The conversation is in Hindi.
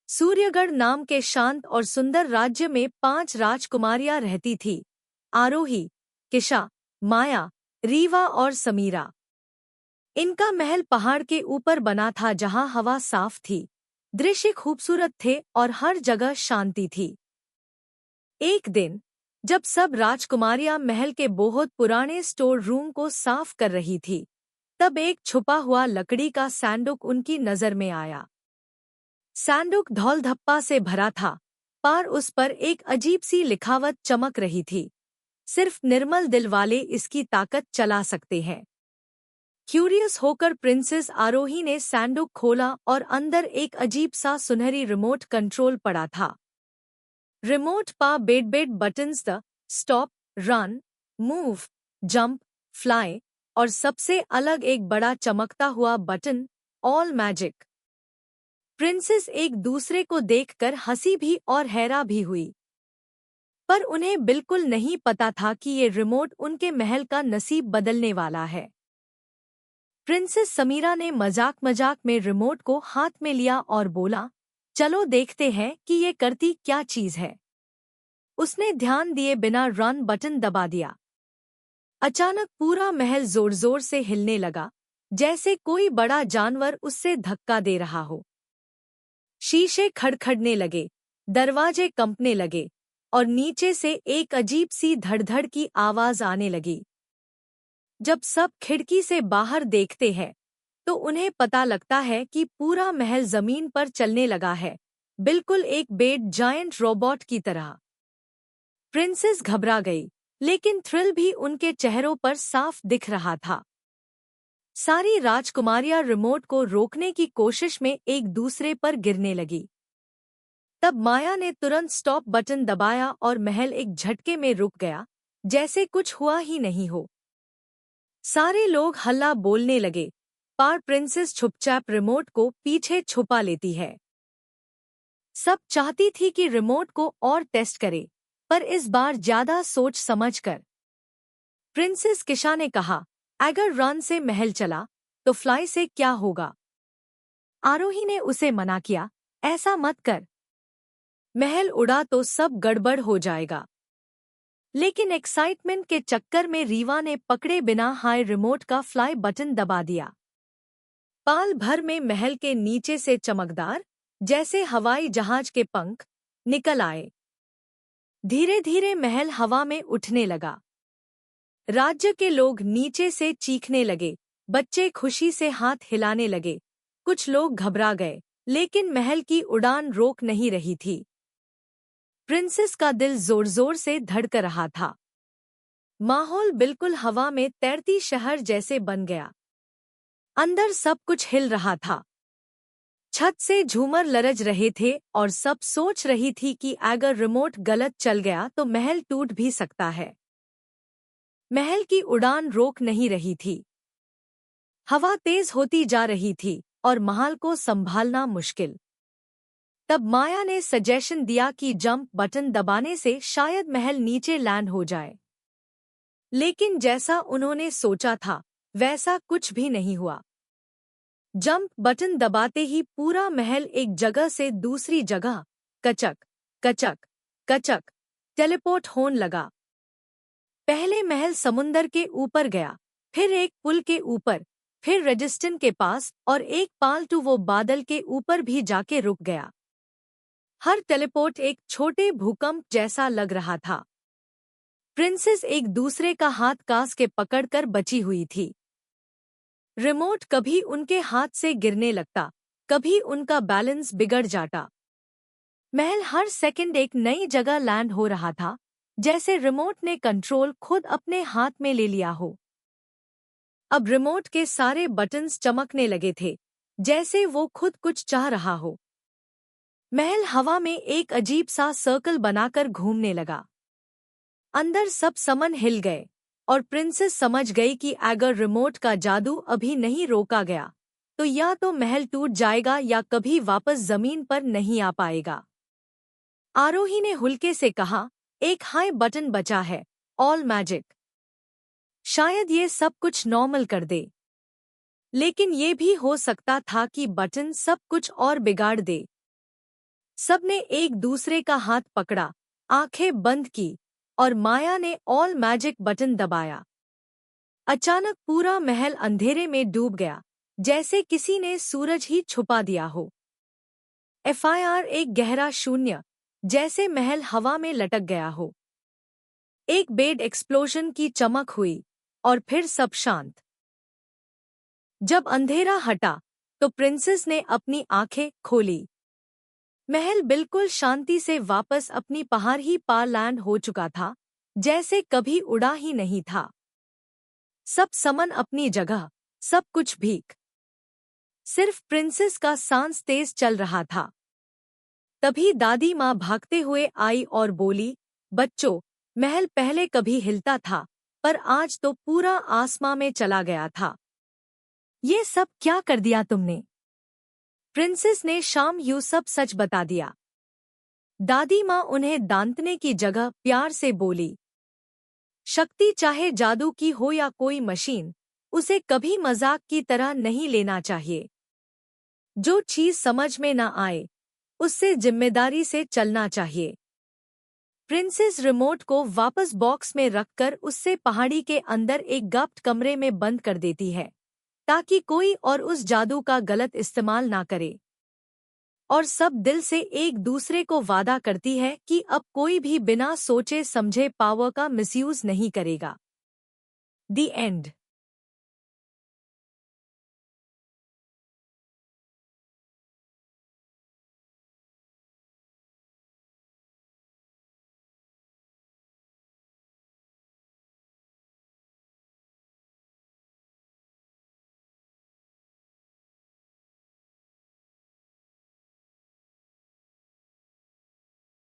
सूर्यगढ़ नाम के शांत और सुंदर राज्य में 5 राजकुमारियां रहती थीं, आरोही, किशा, माया, रीवा और समीरा। इनका महल पहाड़ के ऊपर बना था जहां हवा साफ थी, दृश्य खूबसूरत थे और हर जगह शांति थी। एक दिन जब सब राजकुमारियां महल के बहुत पुराने स्टोर रूम को साफ कर रही थी, तब एक छुपा हुआ लकड़ी का सैंडुक उनकी नजर में आया। सैंडुक धौलधप्पा से भरा था, पर उस पर एक अजीब सी लिखावट चमक रही थी। सिर्फ निर्मल दिल वाले इसकी ताकत चला सकते हैं। क्यूरियस होकर प्रिंसेस आरोही ने सैंडुक खोला और अंदर एक अजीब सा सुनहरी रिमोट कंट्रोल पड़ा था। रिमोट पा bed buttons the stop, run, move, jump, fly और सबसे अलग एक बड़ा चमकता हुआ बटन, ऑल मैजिक। प्रिंसेस एक दूसरे को देखकर हंसी भी और हैरान भी हुई, पर उन्हें बिल्कुल नहीं पता था कि ये रिमोट उनके महल का नसीब बदलने वाला है। प्रिंसेस समीरा ने मजाक मजाक में रिमोट को हाथ में लिया और बोला, चलो देखते हैं कि ये करती क्या चीज है। उसने ध्यान दिए बिना रन बटन दबा दिया। अचानक पूरा महल जोर जोर से हिलने लगा, जैसे कोई बड़ा जानवर उससे धक्का दे रहा हो। शीशे खड़खड़ने लगे, दरवाजे कंपने लगे और नीचे से एक अजीब सी धड़धड़ की आवाज आने लगी। जब सब खिड़की से बाहर देखते हैं तो उन्हें पता लगता है कि पूरा महल जमीन पर चलने लगा है, बिल्कुल एक बेड जायंट रोबोट की तरह। प्रिंसेस घबरा गई, लेकिन थ्रिल भी उनके चेहरों पर साफ दिख रहा था। सारी राजकुमारियां रिमोट को रोकने की कोशिश में एक दूसरे पर गिरने लगी। तब माया ने तुरंत स्टॉप बटन दबाया और महल एक झटके में रुक गया, जैसे कुछ हुआ ही नहीं हो। सारे लोग हल्ला बोलने लगे, पर प्रिंसेस चुपचाप रिमोट को पीछे छुपा लेती है। सब चाहती थी कि रिमोट को और टेस्ट करे, पर इस बार ज्यादा सोच समझ कर। प्रिंसेस किशा ने कहा, अगर रन से महल चला तो फ्लाई से क्या होगा? आरोही ने उसे मना किया, ऐसा मत कर। महल उड़ा तो सब गड़बड़ हो जाएगा। लेकिन एक्साइटमेंट के चक्कर में रीवा ने पकड़े बिना हाई रिमोट का फ्लाई बटन दबा दिया। पाल भर में महल के नीचे से चमकदार, जैसे हवाई जहाज के पंख, निकल आए। धीरे धीरे महल हवा में उठने लगा। राज्य के लोग नीचे से चीखने लगे, बच्चे खुशी से हाथ हिलाने लगे। कुछ लोग घबरा गए, लेकिन महल की उड़ान रोक नहीं रही थी। प्रिंसेस का दिल जोर जोर से धड़क रहा था। माहौल बिल्कुल हवा में तैरती शहर जैसे बन गया। अंदर सब कुछ हिल रहा था। छत से झूमर लरज रहे थे और सब सोच रही थी कि अगर रिमोट गलत चल गया तो महल टूट भी सकता है। महल की उड़ान रोक नहीं रही थी। हवा तेज होती जा रही थी और महल को संभालना मुश्किल। तब माया ने सजेशन दिया कि जंप बटन दबाने से शायद महल नीचे लैंड हो जाए। लेकिन जैसा उन्होंने सोचा था, वैसा कुछ भी नहीं हुआ। जंप बटन दबाते ही पूरा महल एक जगह से दूसरी जगह कचक कचक कचक टेलीपोर्ट होने लगा। पहले महल समुंदर के ऊपर गया, फिर एक पुल के ऊपर, फिर रेजिस्टेंट के पास और एक पालतू वो बादल के ऊपर भी जाके रुक गया। हर टेलीपोर्ट एक छोटे भूकंप जैसा लग रहा था। प्रिंसेस एक दूसरे का हाथ कास के पकड़कर बची हुई थी। रिमोट कभी उनके हाथ से गिरने लगता, कभी उनका बैलेंस बिगड़ जाता। महल हर सेकंड एक नई जगह लैंड हो रहा था, जैसे रिमोट ने कंट्रोल खुद अपने हाथ में ले लिया हो। अब रिमोट के सारे बटन्स चमकने लगे थे, जैसे वो खुद कुछ चाह रहा हो। महल हवा में एक अजीब सा सर्कल बनाकर घूमने लगा। अंदर सब समन हिल गए और प्रिंसेस समझ गई कि अगर रिमोट का जादू अभी नहीं रोका गया तो या तो महल टूट जाएगा या कभी वापस जमीन पर नहीं आ पाएगा। आरोही ने हुल्के से कहा, एक हाई बटन बचा है, ऑल मैजिक। शायद ये सब कुछ नॉर्मल कर दे, लेकिन ये भी हो सकता था कि बटन सब कुछ और बिगाड़ दे। सबने एक दूसरे का हाथ पकड़ा, आंखें बंद की और माया ने ऑल मैजिक बटन दबाया। अचानक पूरा महल अंधेरे में डूब गया, जैसे किसी ने सूरज ही छुपा दिया हो। FIR एक गहरा शून्य, जैसे महल हवा में लटक गया हो। एक बेड एक्सप्लोजन की चमक हुई और फिर सब शांत। जब अंधेरा हटा तो प्रिंसेस ने अपनी आंखें खोली। महल बिल्कुल शांति से वापस अपनी पहाड़ ही पार लैंड हो चुका था, जैसे कभी उड़ा ही नहीं था। सब समन अपनी जगह, सब कुछ भीख। सिर्फ प्रिंसेस का सांस तेज चल रहा था। तभी दादी माँ भागते हुए आई और बोली, बच्चों, महल पहले कभी हिलता था, पर आज तो पूरा आसमां में चला गया था। ये सब क्या कर दिया तुमने? प्रिंसेस ने शाम यू सब सच बता दिया। दादी माँ उन्हें डांटने की जगह प्यार से बोली, शक्ति चाहे जादू की हो या कोई मशीन, उसे कभी मजाक की तरह नहीं लेना चाहिए। जो चीज समझ में ना आए, उससे जिम्मेदारी से चलना चाहिए। प्रिंसेस रिमोट को वापस बॉक्स में रखकर उससे पहाड़ी के अंदर एक गप्त कमरे में बंद कर देती है, ताकि कोई और उस जादू का गलत इस्तेमाल ना करे। और सब दिल से एक दूसरे को वादा करती है कि अब कोई भी बिना सोचे समझे पावर का मिसयूज नहीं करेगा। The end.